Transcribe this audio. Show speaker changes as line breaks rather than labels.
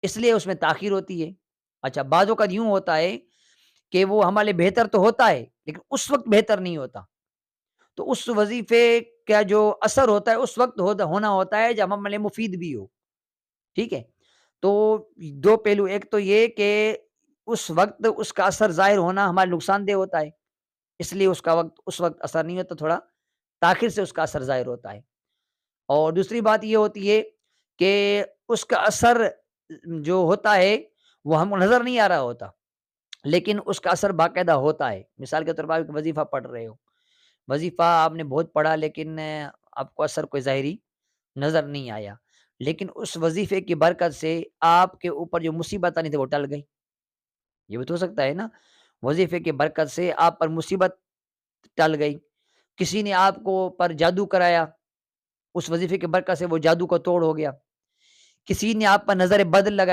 اس لیے اس میں تاخیر ہوتی ہے۔ اچھا، بعض اوقات یوں ہوتا ہے کہ وہ ہمارے لیے بہتر تو ہوتا ہے، لیکن اس وقت بہتر نہیں ہوتا۔ تو اس وظیفے کا جو اثر ہوتا ہے اس وقت ہونا ہوتا ہے جب ہمارے لیے مفید بھی ہو، ٹھیک ہے؟ تو 2 پہلو، ایک تو یہ کہ اس وقت اس کا اثر ظاہر ہونا ہمارے نقصان دہ ہوتا ہے، اس لیے اس وقت اثر نہیں ہوتا، تھوڑا تاخیر سے اس کا اثر ظاہر ہوتا ہے۔ اور دوسری بات یہ ہوتی ہے کہ اس کا اثر جو ہوتا ہے وہ ہم کو نظر نہیں آ رہا ہوتا، لیکن اس کا اثر باقاعدہ ہوتا ہے۔ مثال کے طور پر آپ ایک وظیفہ پڑھ رہے ہو، وظیفہ آپ نے بہت پڑھا لیکن آپ کو اثر کوئی ظاہری نظر نہیں آیا، لیکن اس وظیفے کی برکت سے آپ کے اوپر جو مصیبت آنی تھی وہ ٹل گئی۔ یہ بھی تو ہو سکتا ہے نا، وظیفے کی برکت سے آپ پر مصیبت ٹل گئی، کسی نے آپ کو پر جادو کرایا، اس وظیفے کی برکت سے وہ جادو کا توڑ ہو گیا، کسی نے آپ پر نظر بد لگائی،